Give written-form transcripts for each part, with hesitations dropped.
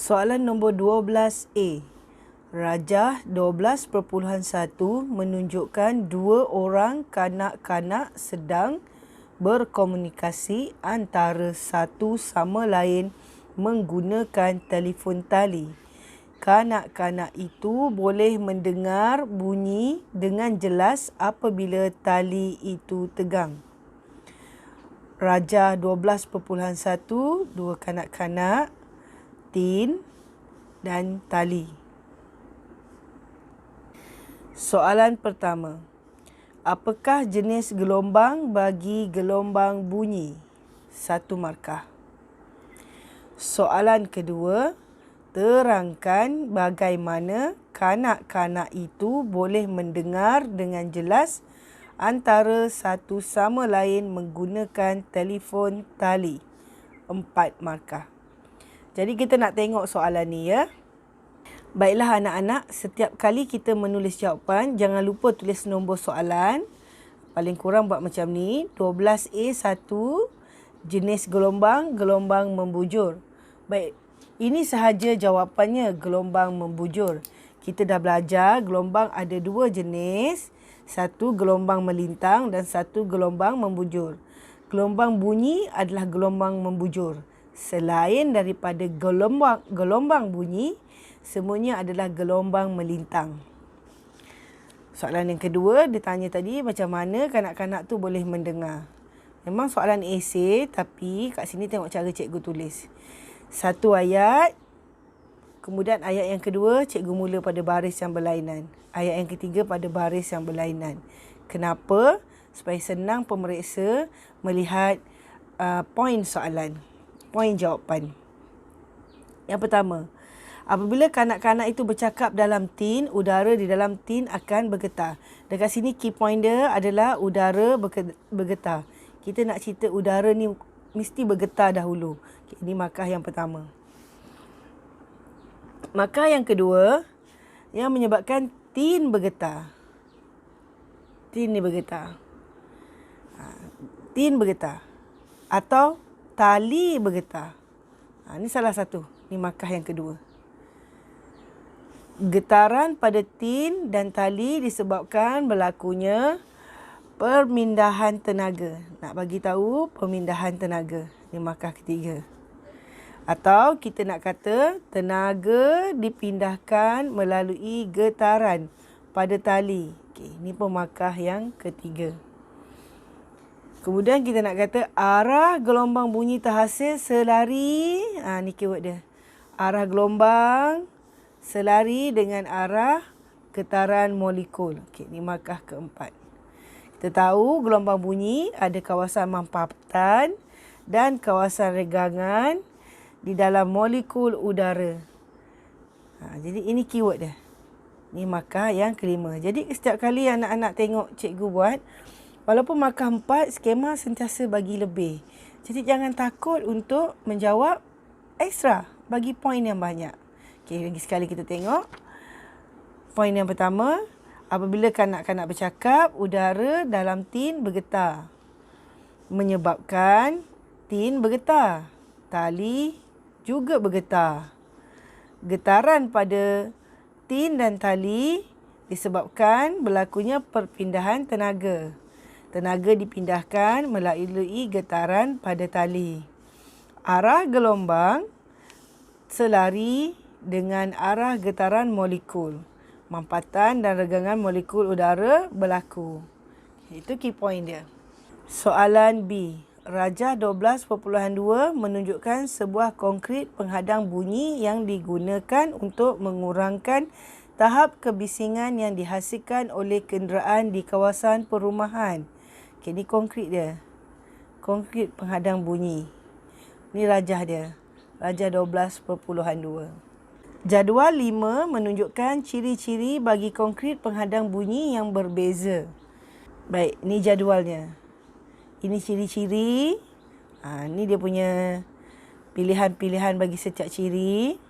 Soalan nombor 12A. Rajah 12.1 menunjukkan dua orang kanak-kanak sedang berkomunikasi antara satu sama lain menggunakan telefon tali. Kanak-kanak itu boleh mendengar bunyi dengan jelas apabila tali itu tegang. Rajah 12.1, dua kanak-kanak, tin dan tali. Soalan pertama. Apakah jenis gelombang bagi gelombang bunyi? 1 markah. Soalan kedua. Terangkan bagaimana kanak-kanak itu boleh mendengar dengan jelas antara satu sama lain menggunakan telefon tali. 4 markah. Jadi kita nak tengok soalan ni ya. Baiklah anak-anak, setiap kali kita menulis jawapan, jangan lupa tulis nombor soalan. Paling kurang buat macam ni. 12A1, jenis gelombang, gelombang membujur. Baik, ini sahaja jawapannya, gelombang membujur. Kita dah belajar gelombang ada dua jenis. Satu gelombang melintang dan satu gelombang membujur. Gelombang bunyi adalah gelombang membujur. Selain daripada gelombang bunyi, semuanya adalah gelombang melintang. Soalan yang kedua, dia tanya tadi macam mana kanak-kanak tu boleh mendengar. Memang soalan esei, tapi kat sini tengok cara cikgu tulis. Satu ayat, kemudian ayat yang kedua, cikgu mula pada baris yang berlainan. Ayat yang ketiga pada baris yang berlainan. Kenapa? Supaya senang pemeriksa melihat poin soalan, poin jawapan. Yang pertama, apabila kanak-kanak itu bercakap dalam tin, udara di dalam tin akan bergetar. Dekat sini key point dia adalah udara bergetar. Kita nak cerita udara ni mesti bergetar dahulu. Okay, ini markah yang pertama. Markah yang kedua, yang menyebabkan tin bergetar. Tin ni bergetar. Tin bergetar. Atau tali bergetar. Ini salah satu. Ini markah yang kedua. Getaran pada tin dan tali disebabkan berlakunya permindahan tenaga. Nak bagi tahu permindahan tenaga. Ini markah ketiga. Atau kita nak kata tenaga dipindahkan melalui getaran pada tali. Okey, ini pun markah yang ketiga. Kemudian kita nak kata arah gelombang bunyi terhasil selari. Ni keyword dia. Arah gelombang selari dengan arah getaran molekul. Okey, ini markah keempat. Kita tahu gelombang bunyi ada kawasan mampatan dan kawasan regangan di dalam molekul udara. Jadi ini keyword dia. Ini markah yang kelima. Jadi setiap kali anak-anak tengok cikgu buat, walaupun markah 4, skema sentiasa bagi lebih. Jadi jangan takut untuk menjawab ekstra, bagi poin yang banyak. Okey, lagi sekali kita tengok. Poin yang pertama, apabila kanak-kanak bercakap, udara dalam tin bergetar. Menyebabkan tin bergetar. Tali juga bergetar. Getaran pada tin dan tali disebabkan berlakunya perpindahan tenaga. Tenaga dipindahkan melalui getaran pada tali. Arah gelombang selari dengan arah getaran molekul. Mampatan dan regangan molekul udara berlaku. Itu key point dia. Soalan B. Rajah 12.2 menunjukkan sebuah konkrit penghadang bunyi yang digunakan untuk mengurangkan tahap kebisingan yang dihasilkan oleh kenderaan di kawasan perumahan. Okay, ini konkrit dia. Konkrit penghadang bunyi. Ini rajah dia. Rajah 12.2. Jadual 5 menunjukkan ciri-ciri bagi konkrit penghadang bunyi yang berbeza. Baik, ini jadualnya. Ini ciri-ciri. Ini dia punya pilihan-pilihan bagi setiap ciri.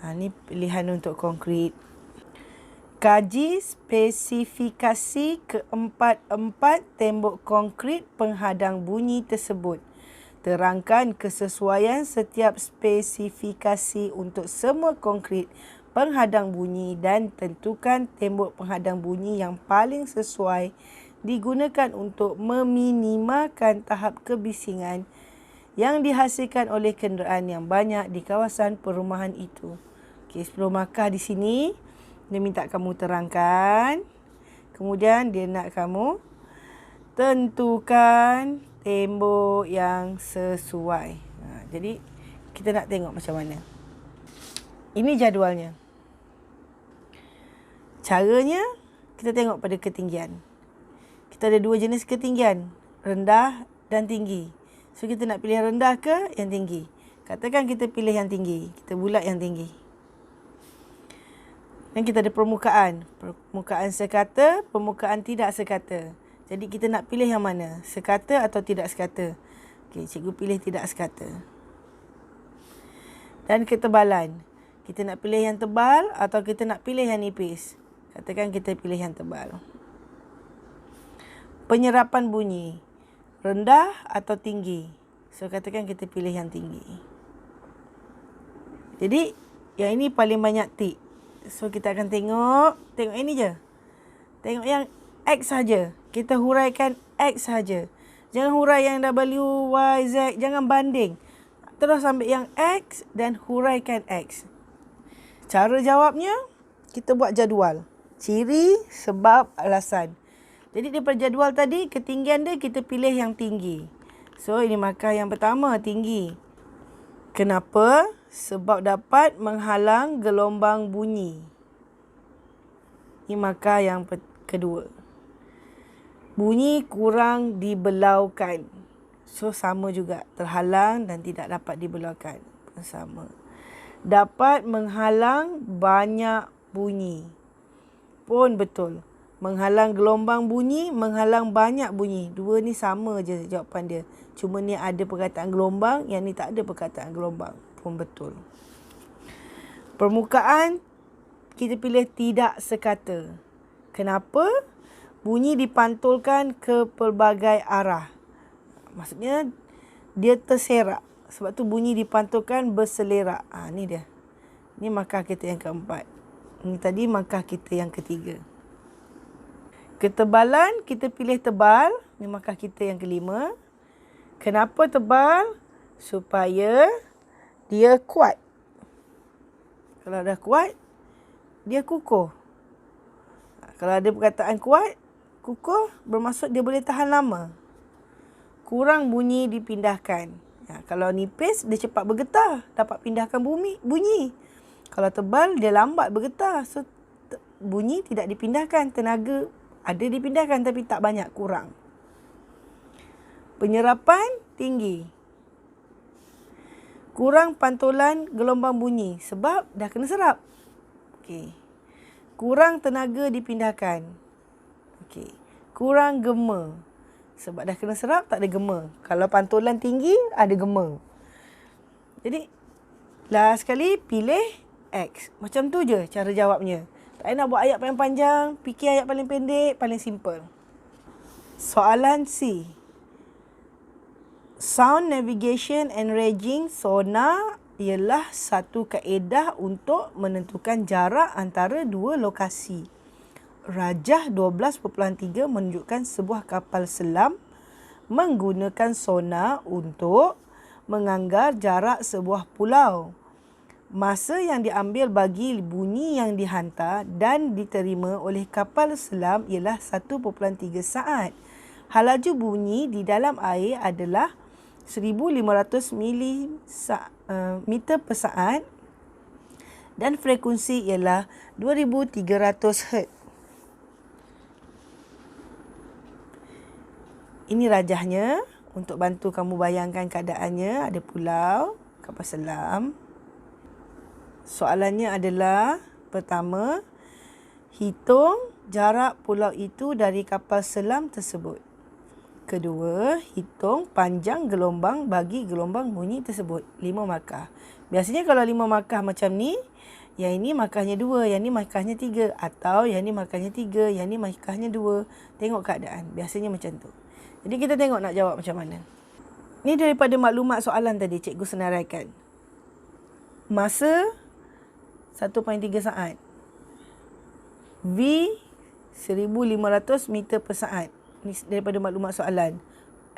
Ini pilihan untuk konkrit. Kaji spesifikasi keempat-empat tembok konkrit penghadang bunyi tersebut. Terangkan kesesuaian setiap spesifikasi untuk semua konkrit penghadang bunyi dan tentukan tembok penghadang bunyi yang paling sesuai digunakan untuk meminimalkan tahap kebisingan yang dihasilkan oleh kenderaan yang banyak di kawasan perumahan itu. Okey, 10 markah di sini. Dia minta kamu terangkan. Kemudian dia nak kamu tentukan tembok yang sesuai. Jadi kita nak tengok macam mana. Ini jadualnya. Caranya kita tengok pada ketinggian. Kita ada dua jenis ketinggian, rendah dan tinggi. So kita nak pilih rendah ke yang tinggi? Katakan kita pilih yang tinggi. Kita bulat yang tinggi. Dan kita ada permukaan. Permukaan sekata, permukaan tidak sekata. Jadi kita nak pilih yang mana? Sekata atau tidak sekata? Okey, cikgu pilih tidak sekata. Dan ketebalan. Kita nak pilih yang tebal atau kita nak pilih yang nipis? Katakan kita pilih yang tebal. Penyerapan bunyi. Rendah atau tinggi? So katakan kita pilih yang tinggi. Jadi yang ini paling banyak tik. So kita akan tengok ini je. Tengok yang X saja. Kita huraikan X saja. Jangan hurai yang W, Y, Z. Jangan banding. Terus ambil yang X dan huraikan X. Cara jawabnya, kita buat jadual. Ciri, sebab, alasan. Jadi daripada jadual tadi, ketinggian dia kita pilih yang tinggi. So ini markah yang pertama, tinggi. Kenapa? Sebab dapat menghalang gelombang bunyi. Ini markah yang kedua. Bunyi kurang dibelaukan. So, sama juga. Terhalang dan tidak dapat dibelaukan. Sama. Dapat menghalang banyak bunyi. Pun betul. Menghalang gelombang bunyi, menghalang banyak bunyi. Dua ni sama je jawapan dia. Cuma ni ada perkataan gelombang, yang ni tak ada perkataan gelombang. Pun betul. Permukaan, kita pilih tidak sekata. Kenapa? Bunyi dipantulkan ke pelbagai arah. Maksudnya, dia terserak. Sebab tu bunyi dipantulkan berselerak. Ni dia. Ni markah kita yang keempat. Ni tadi markah kita yang ketiga. Ketebalan, kita pilih tebal. Ni markah kita yang kelima. Kenapa tebal? Supaya dia kuat. Kalau dah kuat, dia kukuh. Kalau ada perkataan kuat, kukuh, bermaksud dia boleh tahan lama. Kurang bunyi dipindahkan. Kalau nipis, dia cepat bergetar. Dapat pindahkan bunyi. Kalau tebal, dia lambat bergetar. So, bunyi tidak dipindahkan. Tenaga ada dipindahkan tapi tak banyak, kurang. Penyerapan tinggi. Kurang pantulan gelombang bunyi. Sebab dah kena serap. Okey. Kurang tenaga dipindahkan. Okey. Kurang gema. Sebab dah kena serap, tak ada gema. Kalau pantulan tinggi, ada gema. Jadi, last sekali pilih X. Macam tu je cara jawabnya. Tak payah nak buat ayat paling panjang. Fikir ayat paling pendek, paling simple. Soalan C. Sound navigation and ranging sonar ialah satu kaedah untuk menentukan jarak antara dua lokasi. Rajah 12.3 menunjukkan sebuah kapal selam menggunakan sonar untuk menganggar jarak sebuah pulau. Masa yang diambil bagi bunyi yang dihantar dan diterima oleh kapal selam ialah 1.3 saat. Halaju bunyi di dalam air adalah 1,500 meter per saat dan frekuensi ialah 2,300 Hz. Ini rajahnya untuk bantu kamu bayangkan keadaannya. Ada pulau, kapal selam. Soalannya adalah, pertama, hitung jarak pulau itu dari kapal selam tersebut. Kedua, hitung panjang gelombang bagi gelombang bunyi tersebut. 5 markah. Biasanya kalau 5 markah macam ni, yang ini markahnya 2, yang ni markahnya 3. Atau yang ni markahnya 3, yang ni markahnya 2. Tengok keadaan. Biasanya macam tu. Jadi kita tengok nak jawab macam mana. Ni daripada maklumat soalan tadi cikgu senaraikan. Masa 1.3 saat. V 1500 meter per saat. Ni daripada maklumat soalan.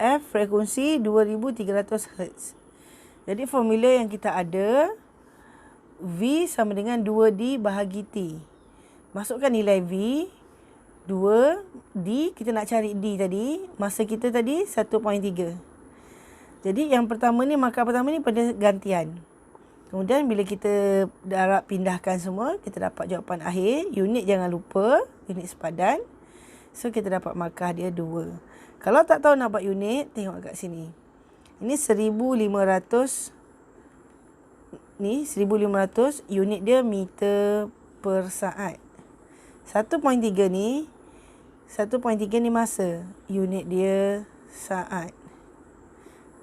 F frekuensi 2300 Hz. Jadi formula yang kita ada, V sama dengan 2D bahagi T. Masukkan nilai V, 2D, kita nak cari D tadi. Masa kita tadi 1.3. Jadi yang pertama ni, markah pertama ni pada gantian. Kemudian bila kita darab pindahkan semua, kita dapat jawapan akhir. Unit jangan lupa, unit sepadan. So kita dapat markah dia 2. Kalau tak tahu nak buat unit, tengok kat sini. Ini 1500. Ni 1500, unit dia meter per saat. 1.3 ni, 1.3 ni masa. Unit dia saat.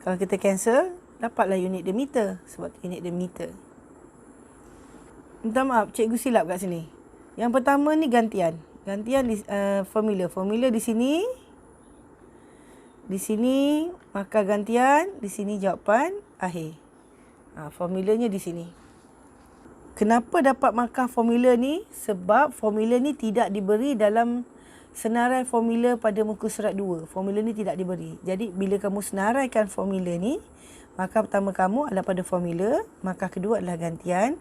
Kalau kita cancel, dapatlah unit dia meter. Sebab unit dia meter. Minta maaf, cikgu silap kat sini. Yang pertama ni gantian. Gantian formula. Formula di sini. Di sini markah gantian. Di sini jawapan akhir. Formulanya di sini. Kenapa dapat markah formula ni? Sebab formula ni tidak diberi dalam senarai formula pada muka surat 2. Formula ni tidak diberi. Jadi bila kamu senaraikan formula ni, markah pertama kamu adalah pada formula, markah kedua adalah gantian,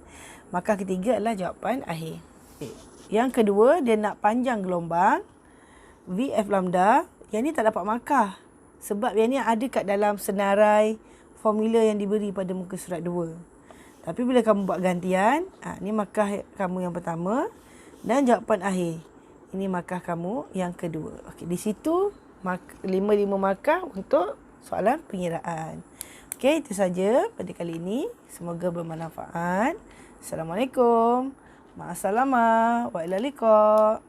markah ketiga adalah jawapan akhir. Yang kedua, dia nak panjang gelombang VF lambda. Yang ni tak dapat markah. Sebab yang ni ada kat dalam senarai formula yang diberi pada muka surat 2. Tapi bila kamu buat gantian, ni markah kamu yang pertama dan jawapan akhir. Ini markah kamu yang kedua. Okey, di situ 5 markah untuk soalan pengiraan. Okey, itu saja pada kali ini. Semoga bermanfaat. Assalamualaikum. Ma'assalamah. Wa ilal liqa'.